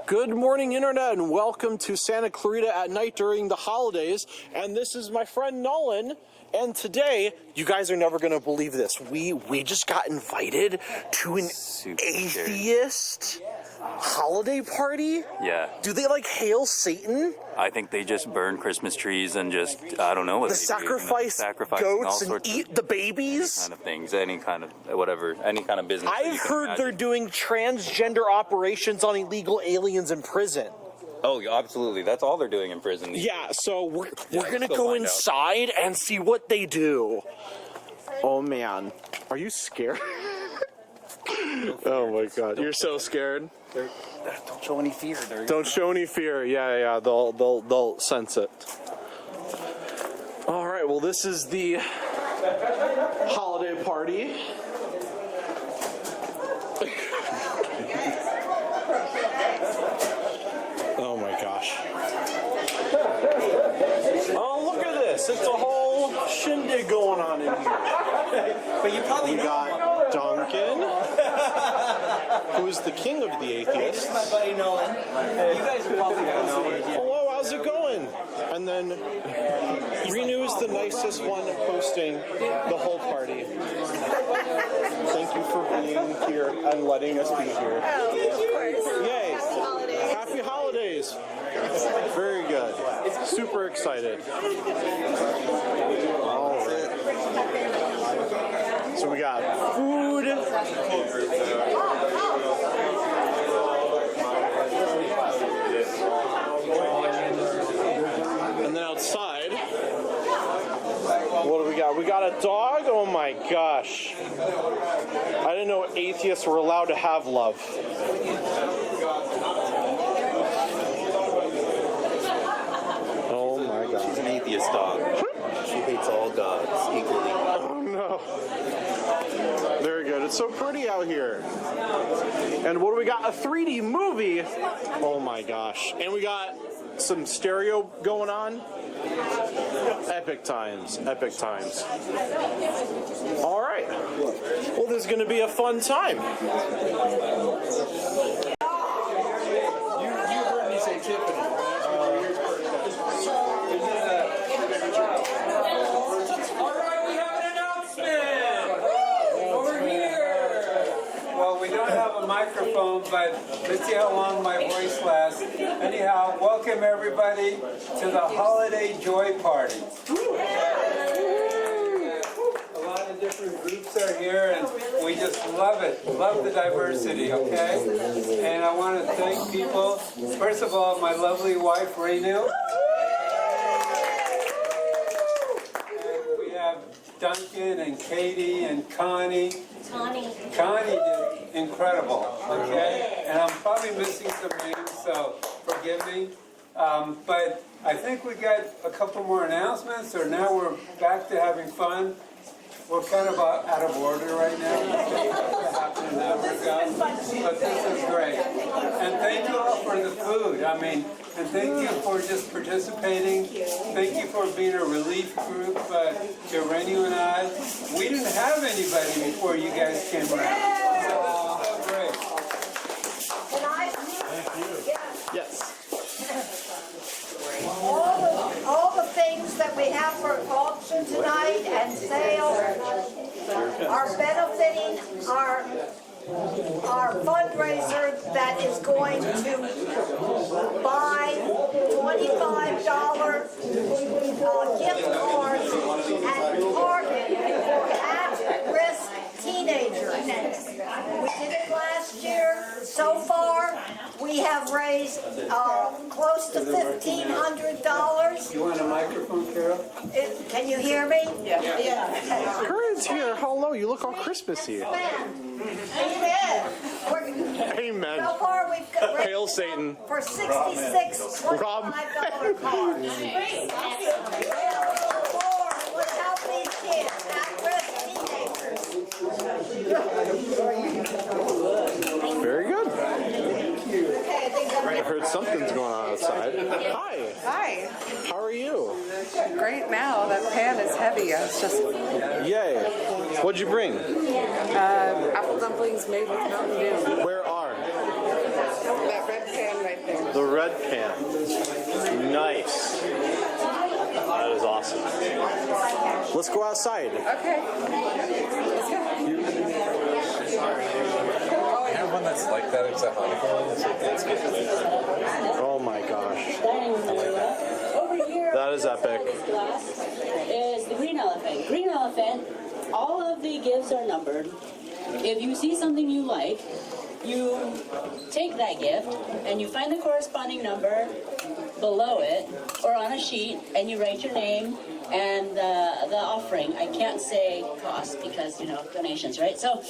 Good morning, Internet, and welcome to Santa Clarita at night during the holidays. And this is my friend Nolan. And today, you guys are never going to believe this. We just got invited to an atheist holiday party. Yeah. Do they hail Satan? I think they just burn Christmas trees and just, I don't know what they sacrifice goats and eat the babies? Kind of things, any kind of business. I've heard they're doing transgender operations on illegal aliens in prison. Oh, absolutely. That's all they're doing in prison. Yeah, so we're gonna go inside and see what they do. Oh man, are you scared? Oh my god, you're so scared. Don't show any fear. Don't show any fear. Yeah. They'll sense it. All right. Well, this is the holiday party. Oh my gosh. Oh, look at this. It's a whole shindig going on in here. But you probably got Duncan, who is the king of the atheists. My buddy Nolan. You guys probably don't know it yet. Hello, how's it going? And then Renu is the nicest one hosting the whole party. Thank you for being here and letting us be here. Yay! Happy holidays! Very good. Super excited. All right. So we got food. And then outside, what do we got? We got a dog? Oh my gosh. I didn't know atheists were allowed to have love. Oh my god. She's an atheist dog. She hates all dogs equally. Oh no. Very good. It's so pretty out here. And what do we got? A 3D movie. Oh my gosh. And we got some stereo going on. Epic times. Epic times. All right. Well, this is going to be a fun time. You heard me say Tiffany. Alright, we have an announcement! Over here! Well, we don't have a microphone, but let's see how long my voice lasts. Anyhow, welcome everybody to the Holiday Joy Party. A lot of different groups are here, and we just love it. Love the diversity, okay? And I want to thank people. First of all, my lovely wife, Renu. And we have Duncan and Katie and Connie. Connie did incredible, okay? And I'm probably missing some names, so forgive me. But I think we got a couple more announcements, or now we're back to having fun. We're kind of out of order right now. Happened in that regard. But this is great. And thank you all for the food. I mean, and thank you for just participating. Thank you for being a relief group to Renu and I. We didn't have anybody before you guys came around. So great. Yes. All the things that we have for auction tonight and sale are benefiting our fundraiser that is going to buy $25 gift cards at Target for at-risk teenagers. We did it last year. So far, we have raised close to $1,500. You want a microphone, Carol? Can you hear me? Yeah. Corinne's here. Hello. You look all Christmassy. Amen. Amen. So far, we've got Hail Satan. for 66 $25 cards. Would help these kids, at-risk teenagers. Very good. Okay, I think I heard something's going on outside. Hi. Hi. How are you? Great now. That pan is heavy. It's just Yay. What'd you bring? apple dumplings made with Mountain Dew. Where are? That red pan right The red pan. Nice. That is awesome. Let's go outside. Okay. I have one that's like that, it's a honeycomb. It's good. Oh my gosh. Over here, That is epic. is the green elephant. Green elephant, all of the gifts are numbered. If you see something you like, you take that gift and you find the corresponding number below it or on a sheet and you write your name and the offering. I can't say cost because, you know, donations, right? So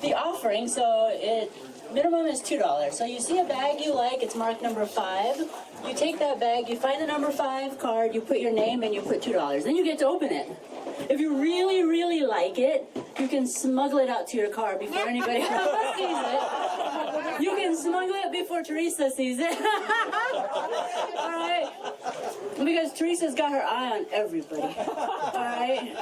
the offering, so it minimum is $2. So you see a bag you like, it's marked number 5. You take that bag, you find the number 5 card, you put your name and you put $2. Then you get to open it. If you really, really like it, you can smuggle it out to your car before anybody else sees it. You can smuggle it before Teresa sees it. All right? Because Teresa's got her eye on everybody. All right?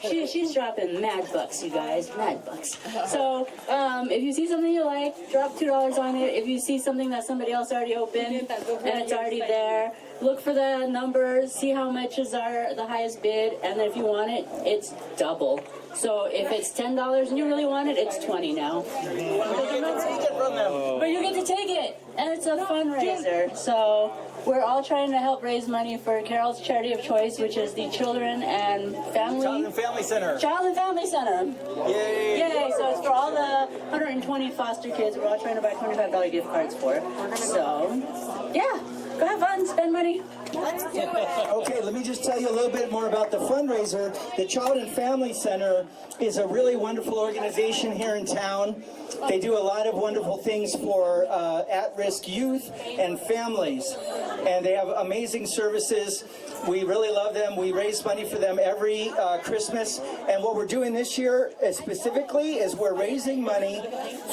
She's dropping mad bucks, you guys. Mad bucks. So, if you see something you like, drop $2 on it. If you see something that somebody else already opened and it's already there, look for the numbers, see how much is the highest bid, and then if you want it, it's double. So if it's $10 and you really want it, it's $20 now. But you get to take it, and it's a fundraiser. So we're all trying to help raise money for Carol's charity of choice, which is the Children and Family Center. Child and Family Center. Yay! Yay! So it's for all the 120 foster kids. We're all trying to buy $25 gift cards for. So, yeah. Go have fun, spend money. Let's do it. Okay, let me just tell you a little bit more about the fundraiser. The Child and Family Center is a really wonderful organization here in town. They do a lot of wonderful things for at-risk youth and families. And they have amazing services. We really love them. We raise money for them every Christmas. And what we're doing this year specifically is we're raising money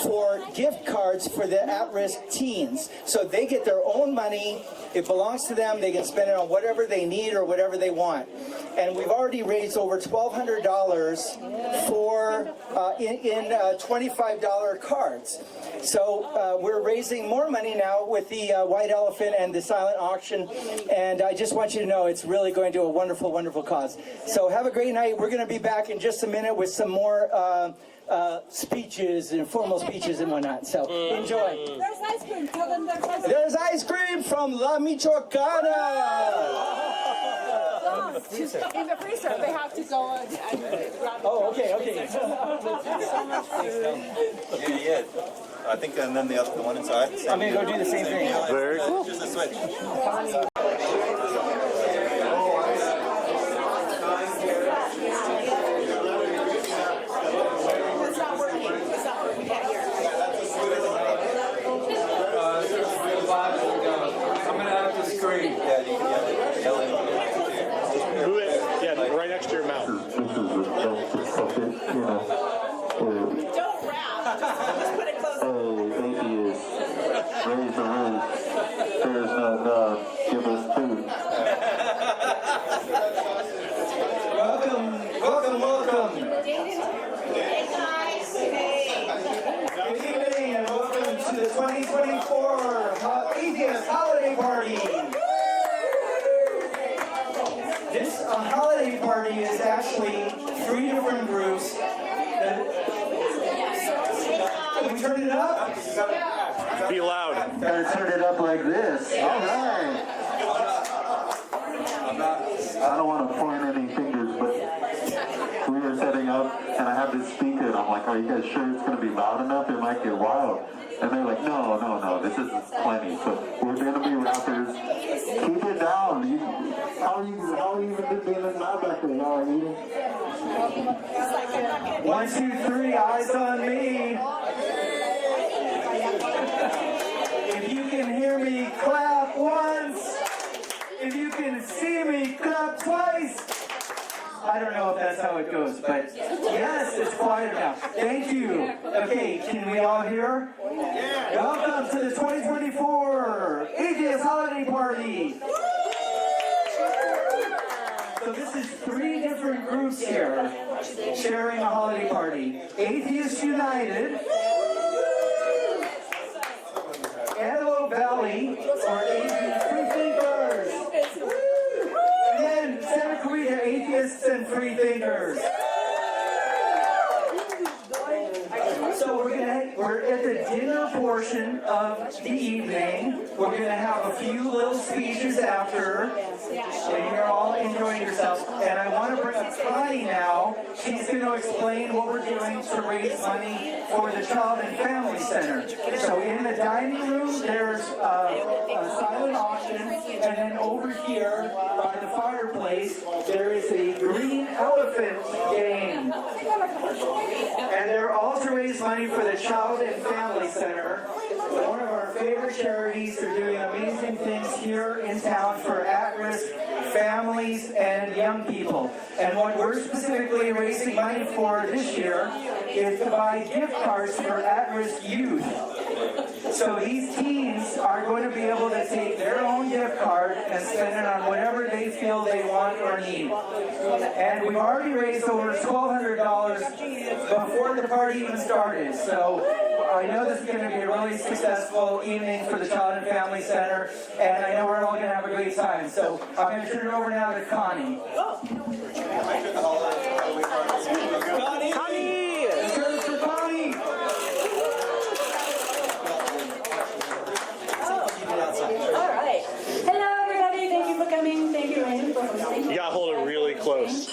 for gift cards for the at-risk teens. So they get their own money. It belongs to them. They can spend it on whatever they need or whatever they want. And we've already raised over $1,200 for in $25 cards. So we're raising more money now with the White Elephant and the silent auction. And I just want you to know it's really going to a wonderful, wonderful cause. So have a great night. We're going to be back in just a minute with some more speeches and formal speeches and whatnot. So enjoy. There's ice cream. Tell them there's ice cream. There's ice cream from La Michoacana. In the freezer, they have to go and grab it. Oh, okay. Yeah. I think, and then the other one inside. I'm going to go do the same thing. Very cool. Just a switch. I'm gonna have to scream. Yeah, right next to your mouth. Don't rap. Just put it close. Atheists, raise the roof. There's no God. Give us food. Welcome. Hey, guys. Good evening and welcome to the 2024 Atheist Holiday Party. This holiday party is actually 3 different groups. Can we turn it up? Be loud. Gotta turn it up like this. All right. I don't want to point any fingers, but we were setting up, and I have this speaker, and I'm like, are you guys sure it's going to be loud enough? It might get wild. And they're like, no, this is plenty. So we're going to be rappers. Keep it down. How are you even being in my back there? How are you? 1, 2, 3, eyes on me. If you can hear me, clap once. If you can see me, clap twice. I don't know if that's how it goes, but yes, it's quiet now. Thank you. Okay, can we all hear? Yeah. Welcome to the 2024 Atheist Holiday Party. So this is 3 different groups here sharing a holiday party. Atheists United, Antelope Valley, or Asian free thinkers. And then Santa Clarita Atheists and free thinkers. So we're at the dinner portion of the evening. We're gonna have a few little speeches after, and you're all enjoying yourselves. And I want to bring up Connie now. She's going to explain what we're doing to raise money for the Child and Family Center. So in the dining room, there's a silent auction, and then over here by the fireplace, there is a green elephant game. And they're all to raise money for the Child and Family Center. One of our favorite charities are doing amazing things here in town for at-risk families and young people. And what we're specifically raising money for this year is to buy gift cards for at-risk youth. So these teens are going to be able to take their own gift card and spend it on whatever they feel they want or need. And we've already raised over $1,200 before the party even started. So I know this is going to be a really successful evening for the Child and Family Center, and I know we're all going to have a great time. So I'm going to turn it over now to Connie. Connie! Let's hear it for Connie! All right. Hello, everybody. Thank you for coming. Thank you, Raymond, for hosting. You gotta hold it really close.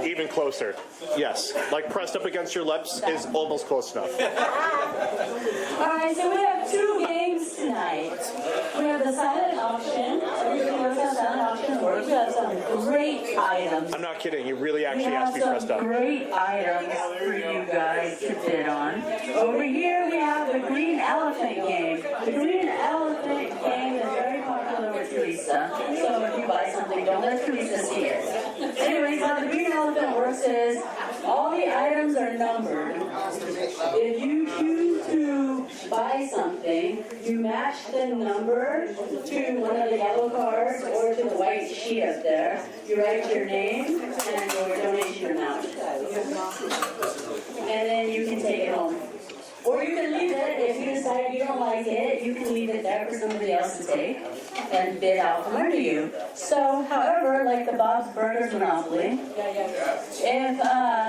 Even closer. Yes. Like pressed up against your lips is almost close enough. All right, so we have two games tonight. We have the silent auction. Everybody knows how silent auction works. We have some great items. I'm not kidding. You really We actually have have to be pressed some up. great items for you guys to bid on. Over here we have the green elephant game. The green elephant game is very popular with Teresa. So if you buy something, don't let Teresa see it. Anyways, how the green elephant works is all the items are numbered. If you choose to buy something, you match the number to one of the yellow cards or to the white sheet up there. You write your name and your donation amount. And then you can take it home. Or you can leave it, if you decide you don't like it, you can leave it there for somebody else to take and bid out from under you. So, however, like the Bob's Burgers Monopoly, if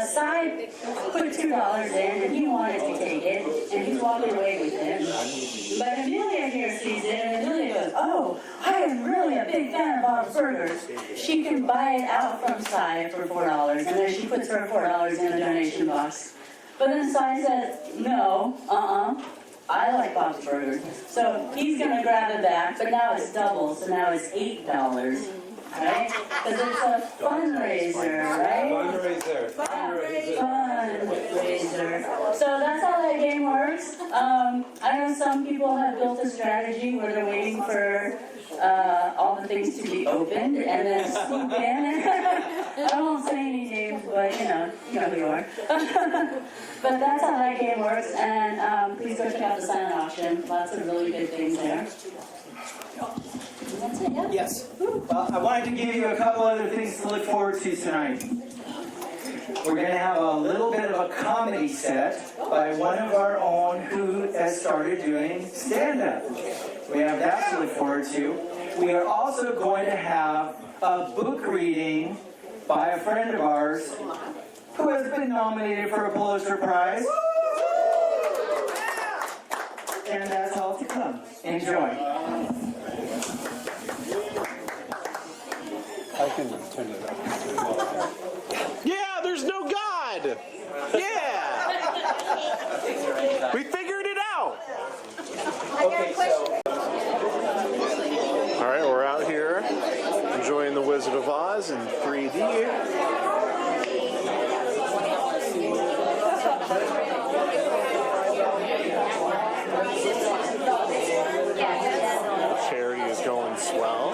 Cy put $2 in and he wanted to take it, and he's walking away with it, but Amelia here sees it, and Amelia goes, oh, I am really a big fan of Bob's Burgers. She can buy it out from Cy for $4, and then she puts her $4 in a donation box. But then Cy says, no, I like Bob's Burgers. So he's going to grab it back, but now it's double, so now it's $8, right? Because it's a fundraiser, right? Fundraiser. Fundraiser. So that's how that game works. I know some people have built a strategy where they're waiting for all the things to be opened and then swoop in. I won't say any names, but you know who you are. But that's how that game works, and please go check out the silent auction. Lots of really good things there. That's it, yeah? Yes. Well, I wanted to give you a couple other things to look forward to tonight. We're going to have a little bit of a comedy set by one of our own who has started doing stand-up. We have that to look forward to. We are also going to have a book reading by a friend of ours who has been nominated for a Pulitzer Prize. And that's all to come. Enjoy. I can turn it up. Yeah, there's no God. Yeah. We figured it out. Okay, so All right, we're out here enjoying The Wizard of Oz in 3D. The charity is going swell.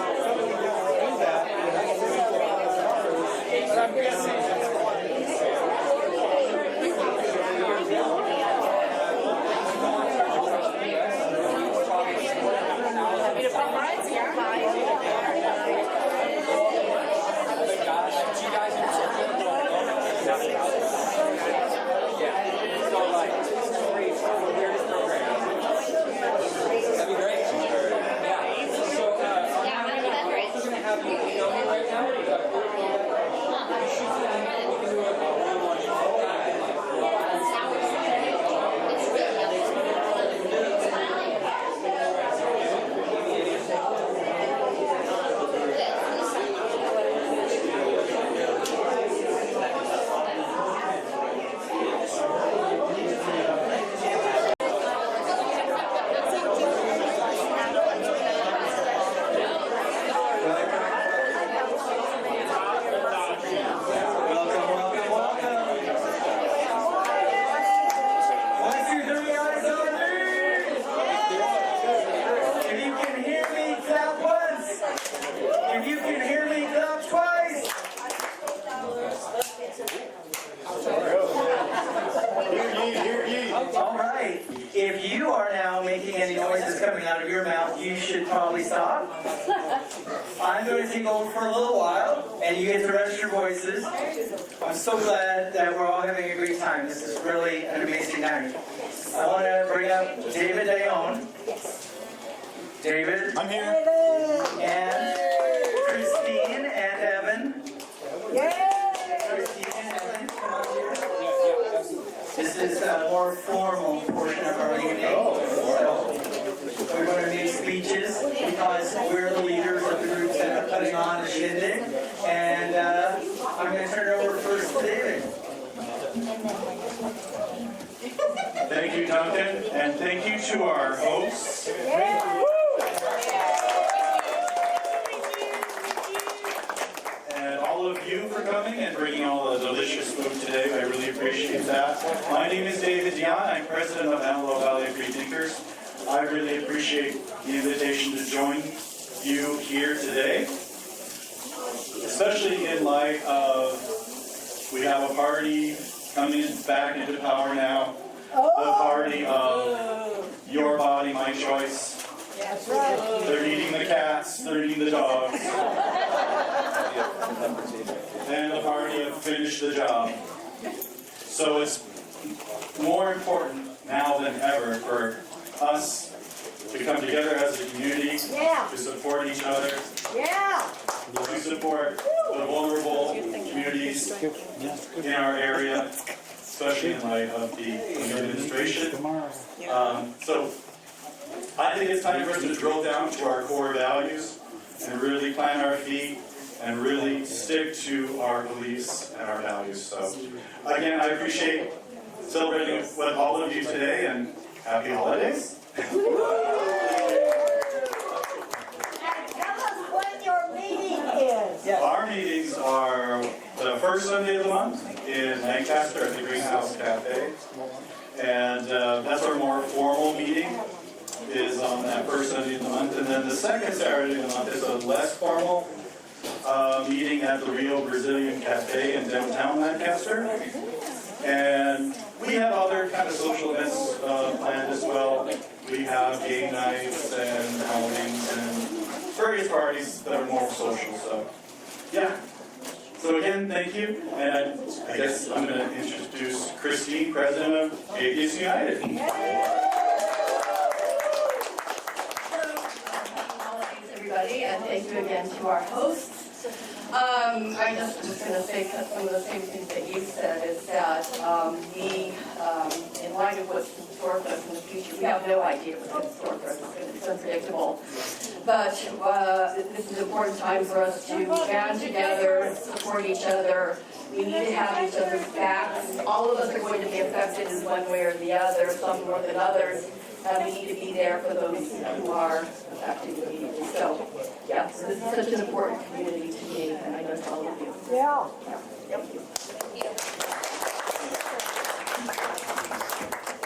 out of your mouth, you should probably stop. I'm going to take over for a little while, and you get to rest your voices. I'm so glad that we're all having a great time. This is really an amazing night. I want to bring up David Dayon. David. I'm here. And Christine and Evan. Christine and Evan, come on here. This is a more formal portion of our evening. So we're going to make speeches because we're the leaders of the groups that are putting on a shindig. And I'm going to turn it over first to David. Thank you, Duncan, and thank you to our hosts. And all of you for coming and bringing all the delicious food today. I really appreciate that. My name is David Dion. I'm president of Antelope Valley Free Thinkers. I really appreciate the invitation to join you here today, especially in light of we have a party coming back into power now. The party of your body, my choice. That's right. They're eating the cats, they're eating the dogs. And the party of finish the job. So it's more important now than ever for us to come together as a community, to support each other, to support the vulnerable communities in our area, especially in light of the administration. So I think it's time for us to drill down to our core values and really plant our feet and really stick to our beliefs and our values. So again, I appreciate celebrating with all of you today, and happy holidays. And tell us when your meeting is. Our meetings are the first Sunday of the month in Lancaster at the Greenhouse Cafe. And that's our more formal meeting, is on that first Sunday of the month. And then the second Saturday of the month is a less formal meeting at the Rio Brazilian Cafe in downtown Lancaster. And we have other kind of social events planned as well. We have game nights and outings and various parties that are more social. So, yeah. So again, thank you. And I guess I'm going to introduce Christine, president of Atheists United. Everybody, and thank you again to our hosts. I just was going to say some of the same things that you said, is that in light of what's in store for us in the future, we have no idea what's in store for us. It's unpredictable. But this is an important time for us to band together, support each other. We need to have each other's backs. All of us are going to be affected in one way or the other, some more than others. And we need to be there for those who are affected immediately. So, yeah, so this is such an important community to me, and I know to all of you. Yeah. Thank you.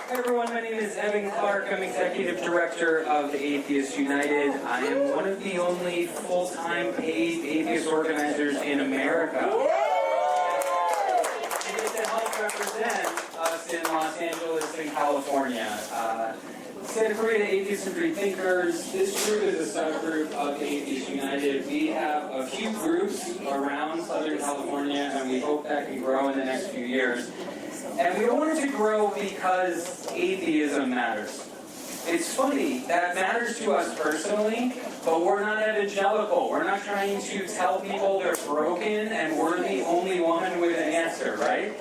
Hi everyone, my name is Evan Clark. I'm Executive Director of Atheists United. I am one of the only full-time paid atheist organizers in America. I get to help represent us in Los Angeles and California. Santa Clarita Atheists and Free Thinkers, this group is a subgroup of Atheists United. We have a few groups around Southern California, and we hope that can grow in the next few years. And we don't want it to grow because atheism matters. It's funny, that matters to us personally, but we're not evangelical. We're not trying to tell people they're broken and we're the only one with an answer, right?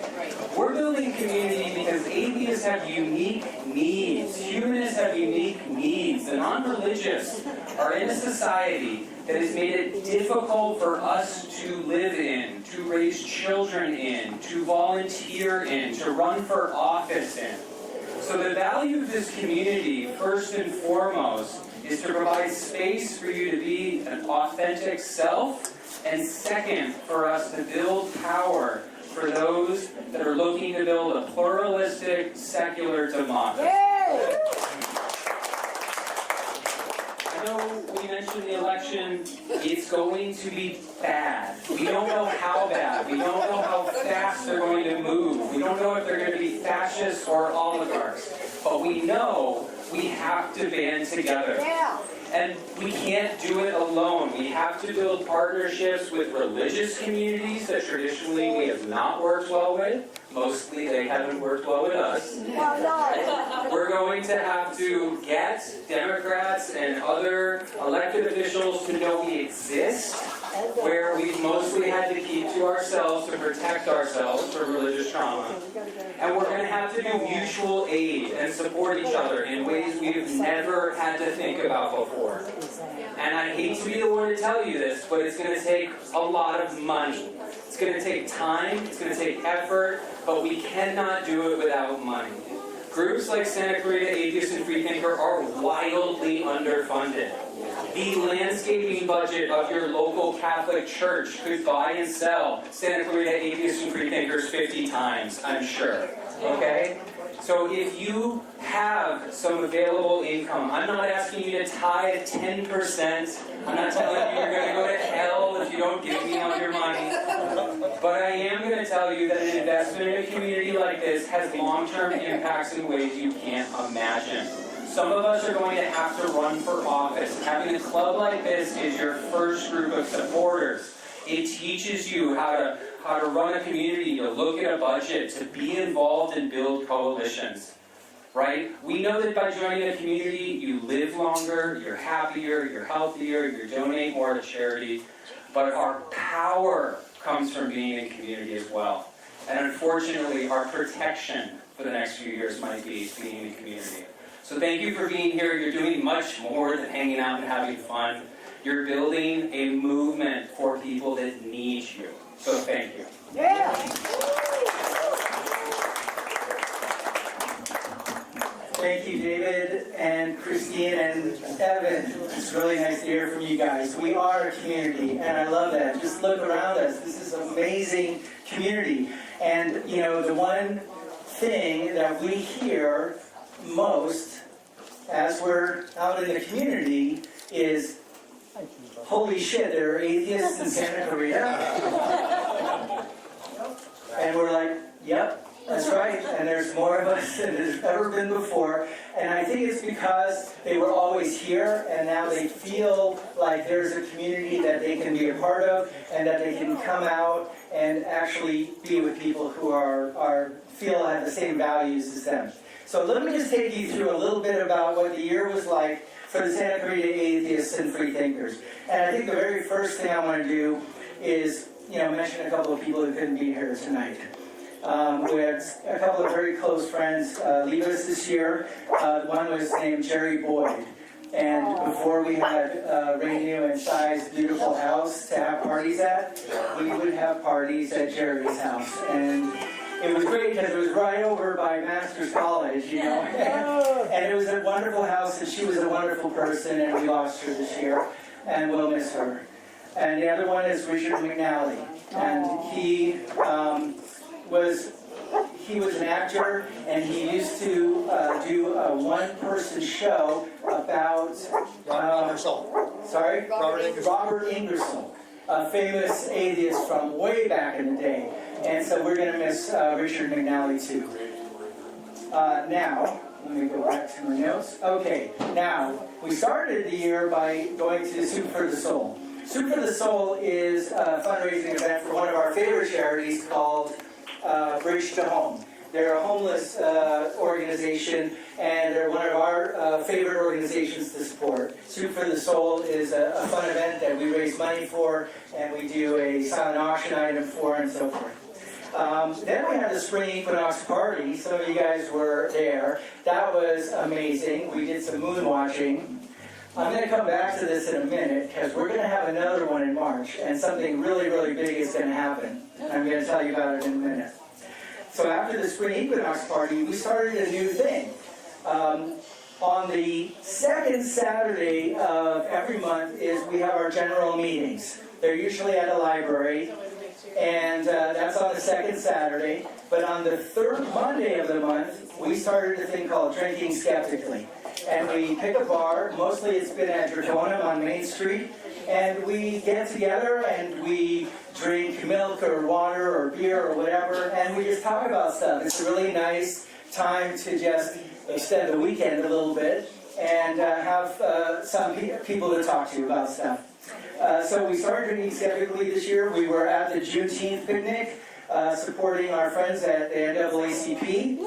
We're building community because atheists have unique needs. Humanists have unique needs. The non-religious are in a society that has made it difficult for us to live in, to raise children in, to volunteer in, to run for office in. So the value of this community, first and foremost, is to provide space for you to be an authentic self, and second, for us to build power for those that are looking to build a pluralistic, secular democracy. I know we mentioned the election. It's going to be bad. We don't know how bad. We don't know how fast they're going to move. We don't know if they're going to be fascists or oligarchs. But we know we have to band together. And we can't do it alone. We have to build partnerships with religious communities that traditionally we have not worked well with. Mostly they haven't worked well with us. We're going to have to get Democrats and other elected officials to know we exist, where we've mostly had to keep to ourselves to protect ourselves from religious trauma. And we're going to have to do mutual aid and support each other in ways we've never had to think about before. And I hate to be the one to tell you this, but it's going to take a lot of money. It's going to take time, it's going to take effort, but we cannot do it without money. Groups like Santa Clarita Atheists and Freethinker are wildly underfunded. The landscaping budget of your local Catholic church could buy and sell Santa Clarita Atheists and Freethinkers 50 times, I'm sure. Okay? So if you have some available income, I'm not asking you to tithe 10%. I'm not telling you you're going to go to hell if you don't give me all your money. But I am going to tell you that an investment in a community like this has long-term impacts in ways you can't imagine. Some of us are going to have to run for office. Having a club like this is your first group of supporters. It teaches you how to run a community, to look at a budget, to be involved and build coalitions. Right? We know that by joining a community, you live longer, you're happier, you're healthier, you donate more to charity. But our power comes from being in community as well. And unfortunately, our protection for the next few years might be being in community. So thank you for being here. You're doing much more than hanging out and having fun. You're building a movement for people that need you. So thank you. Yeah. Thank you, David and Christine and Evan. It's really nice to hear from you guys. We are a community, and I love that. Just look around us. This is an amazing community. And, you know, the one thing that we hear most as we're out in the community is, holy shit, there are atheists in Santa Clarita. And we're like, yep. That's right, and there's more of us than there's ever been before. And I think it's because they were always here, and now they feel like there's a community that they can be a part of, and that they can come out and actually be with people who feel have the same values as them. So let me just take you through a little bit about what the year was like for the Santa Clarita Atheists and Freethinkers. And I think the very first thing I want to do is, mention a couple of people who couldn't be here tonight. We had a couple of very close friends leave us this year. One was named Jerry Boyd. And before we had Rainu and Shai's beautiful house to have parties at, we would have parties at Jerry's house. And it was great because it was right over by Master's College, and it was a wonderful house, and she was a wonderful person, and we lost her this year, and we'll miss her. And the other one is Richard McNally, and he was an actor, and he used to do a one-person show about Robert Ingersoll, a famous atheist from way back in the day. And so we're going to miss Richard McNally too. Now, let me go back to my notes. Okay, now, we started the year by going to Soup for the Soul. Soup for the Soul is a fundraising event for one of our favorite charities called Bridge to Home. They're a homeless organization, and they're one of our favorite organizations to support. Soup for the Soul is a fun event that we raise money for, and we do a silent auction item for, and so forth. Then we had the Spring Equinox Party. Some of you guys were there. That was amazing. We did some moon watching. I'm going to come back to this in a minute, because we're going to have another one in March, and something really, really big is going to happen. I'm going to tell you about it in a minute. So after the Spring Equinox Party, we started a new thing. On the second Saturday of every month we have our general meetings. They're usually at a library, and that's on the second Saturday. But on the third Monday of the month, we started a thing called Drinking Skeptically. And we pick a bar, mostly it's been at Draconum on Main Street, and we get together and we drink milk or water or beer or whatever, and we just talk about stuff. It's a really nice time to just extend the weekend a little bit and have some people to talk to about stuff. So we started drinking skeptically this year. We were at the Juneteenth picnic, supporting our friends at the NAACP.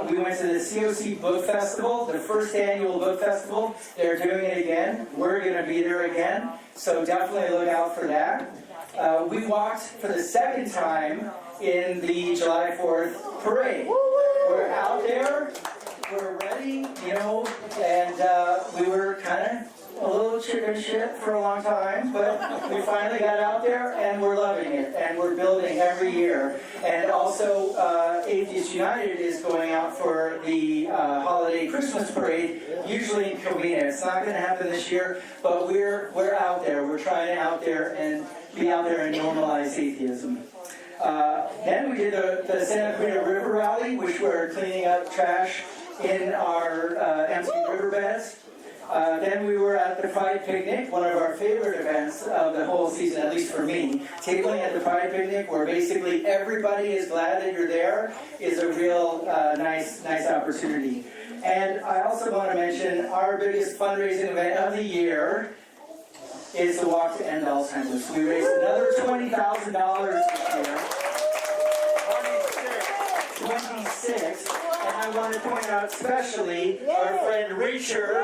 We went to the COC Book Festival, the first annual book festival. They're doing it again. We're going to be there again, so definitely look out for that. We walked for the second time in the July 4th parade. We're out there, we're ready, and we were kind of a little chicken shit for a long time, but we finally got out there and we're loving it, and we're building every year. And also, Atheists United is going out for the holiday Christmas parade, usually in Covina. It's not going to happen this year, but we're out there. We're trying to out there and be out there and normalize atheism. Then we did the Santa Clarita River Rally, which we're cleaning up trash in our empty riverbeds. Then we were at the Pride Picnic, one of our favorite events of the whole season, at least for me. Tabling at the Pride Picnic, where basically everybody is glad that you're there, is a real nice opportunity. And I also want to mention our biggest fundraising event of the year is the Walk to End Alzheimer's. We raised another $20,000 this year. 26. And I want to point out especially our friend Richard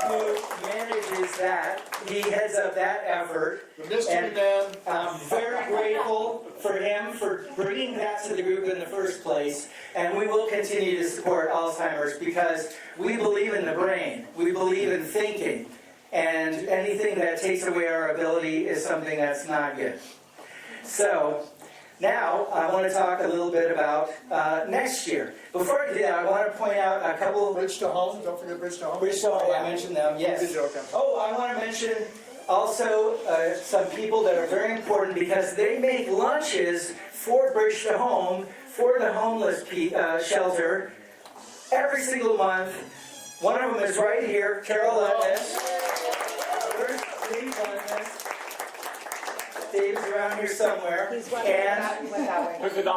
who manages that. He heads up that effort. And I'm very grateful for him for bringing that to the group in the first place. And we will continue to support Alzheimer's because we believe in the brain. We believe in thinking. And anything that takes away our ability is something that's not good. So, now, I want to talk a little bit about next year. Before I do that, I want to point out a couple of... Bridge to Home, don't forget Bridge to Home. Bridge to Home, I mentioned them, yes. Oh, I want to mention also some people that are very important because they make lunches for Bridge to Home, for the homeless shelter, every single month. One of them is right here, Carol Letness. Where's Dave Letness? Dave's around here somewhere.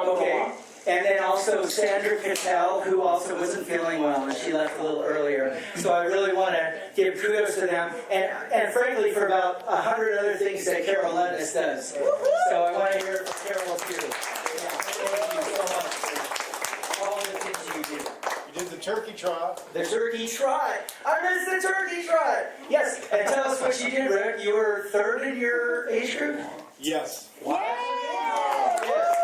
Okay. And then also Sandra Cattell, who also wasn't feeling well, and she left a little earlier. So I really want to give kudos to them, and frankly, for about 100 other things that Carol Letness does. So I want to hear it from Carol too. Yeah, thank you so much for all the things you do. You did the turkey trot. The turkey trot. I missed the turkey trot. Yes, and tell us what you did, Rick. You were third in your age group? Yes. Wow. Yes.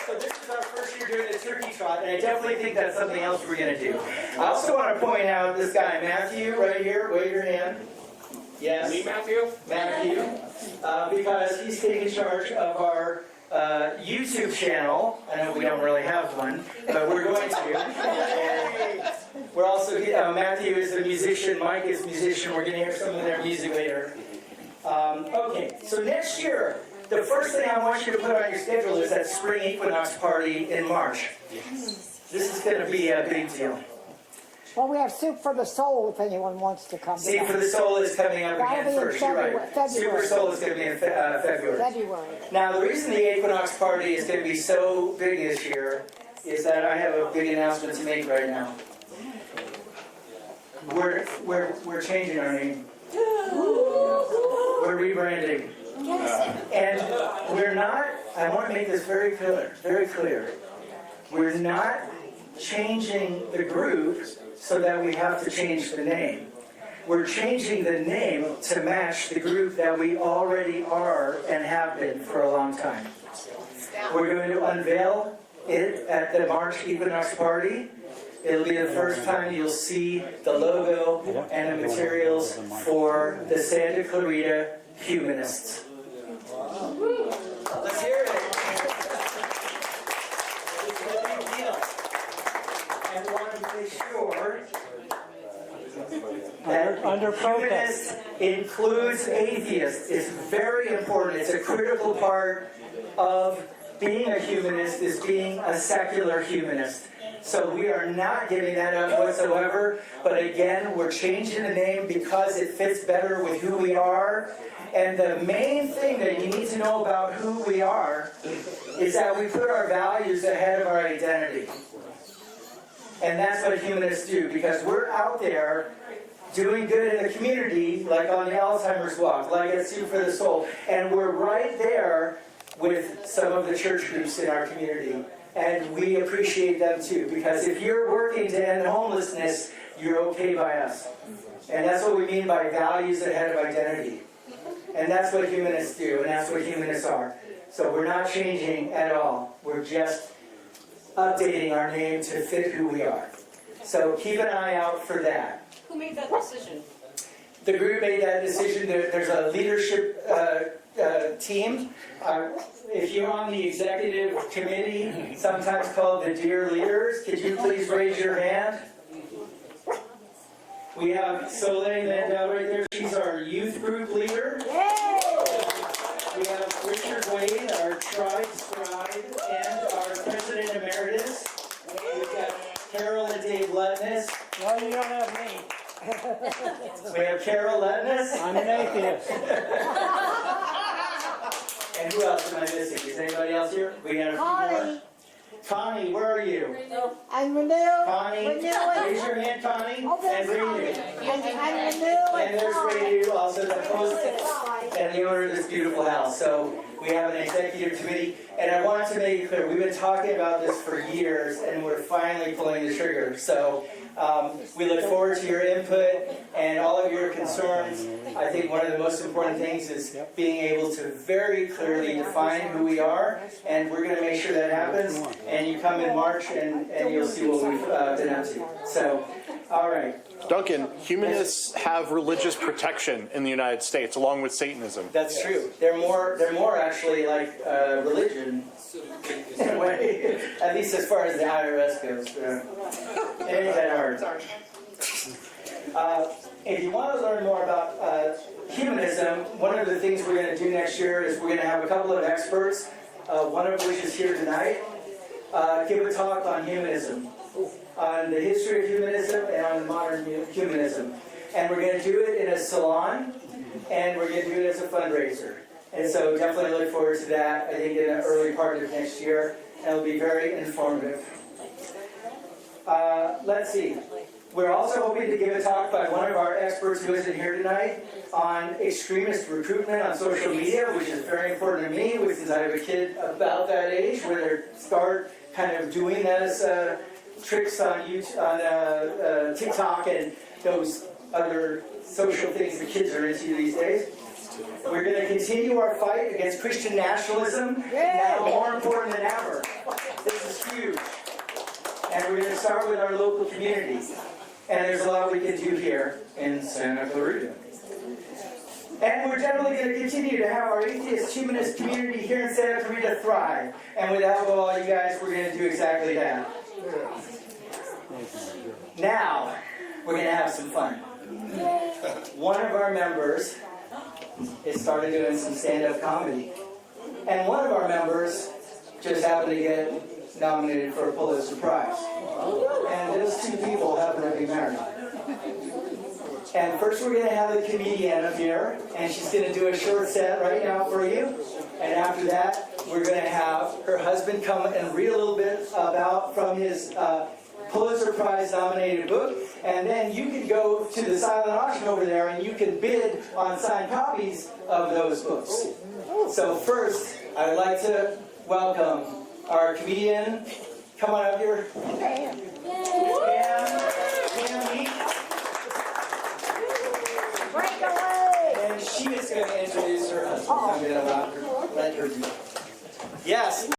So this is our first year doing the turkey trot, and I definitely think that's something else we're going to do. I also want to point out this guy, Matthew, right here. Wave your hand. Yes. Me, Matthew? Matthew. Because he's taking charge of our YouTube channel. I know we don't really have one, but we're going to. And we're also, Matthew is a musician, Mike is a musician. We're going to hear some of their music later. Okay, so next year, the first thing I want you to put on your schedule is that spring equinox party in March. Yes. This is going to be a big deal. Well, we have Soup for the Soul if anyone wants to come. Soup for the Soul is coming up again first. You're right. Soup for the Soul is going to be in February. Now, the reason the equinox party is going to be so big this year is that I have a big announcement to make right now. We're changing our name. We're rebranding. And we're not, I want to make this very clear. We're not changing the group so that we have to change the name. We're changing the name to match the group that we already are and have been for a long time. We're going to unveil it at the March Equinox Party. It'll be the first time you'll see the logo and the materials for the Santa Clarita Humanists. Let's hear it. It's a big deal. And we want to make sure that humanist includes atheists. It's very important. It's a critical part of being a humanist is being a secular humanist. So we are not giving that up whatsoever. But again, we're changing the name because it fits better with who we are. And the main thing that you need to know about who we are is that we put our values ahead of our identity. And that's what humanists do, because we're out there doing good in the community, like on the Alzheimer's Walk, like at Soup for the Soul. And we're right there with some of the church groups in our community. And we appreciate them too, because if you're working to end homelessness, you're okay by us. And that's what we mean by values ahead of identity. And that's what humanists do, and that's what humanists are. So we're not changing at all. We're just updating our name to fit who we are. So keep an eye out for that. Who made that decision? The group made that decision. There's a leadership team. If you're on the executive committee, sometimes called the Dear Leaders, could you please raise your hand? We have Soleil Mandel right there. She's our youth group leader. We have Richard Wade, our tribe scribe, and our president emeritus. We've got Carol and Dave Lutness. Well, you don't have me. We have Carol Lutness. I'm an atheist. And who else am I missing? Is anybody else here? We got a few more. Connie, where are you? I'm Renew. Connie, raise your hand, Connie. And Renew. I'm Renew. And there's Renew, also the host and the owner of this beautiful house. So we have an executive committee. And I want to make it clear, we've been talking about this for years, and we're finally pulling the trigger. So we look forward to your input and all of your concerns. I think one of the most important things is being able to very clearly define who we are, and we're going to make sure that happens. And you come in March, and you'll see what we've been up to. So, all right. Duncan, humanists have religious protection in the United States, along with Satanism. That's true. They're more actually like religion in a way, at least as far as the IRS goes. It ain't that hard. If you want to learn more about humanism, one of the things we're going to do next year is we're going to have a couple of experts, one of which is here tonight, give a talk on humanism, on the history of humanism and on modern humanism. And we're going to do it in a salon, and we're going to do it as a fundraiser. And so definitely look forward to that, I think, in the early part of next year. And it'll be very informative. Let's see. We're also hoping to give a talk by one of our experts who isn't here tonight on extremist recruitment on social media, which is very important to me, since I have a kid about that age where they start kind of doing those tricks on YouTube, on TikTok and those other social things the kids are into these days. We're going to continue our fight against Christian nationalism, now more important than ever. This is huge. And we're going to start with our local communities. And there's a lot we can do here in Santa Clarita. And we're definitely going to continue to have our atheist humanist community here in Santa Clarita thrive. And with the help of all you guys, we're going to do exactly that. Now, we're going to have some fun. One of our members has started doing some stand-up comedy. And one of our members just happened to get nominated for a Pulitzer Prize. And those two people happen to be married. And first we're going to have the comedian up here, and she's going to do a short set right now for you. And after that, we're going to have her husband come and read a little bit from his Pulitzer Prize nominated book. And then you can go to the silent auction over there and you can bid on signed copies of those books. So first, I would like to welcome our comedian. Come on up here. Pam. Break away! And she is going to introduce her husband. I'm going to let her do it. Yes.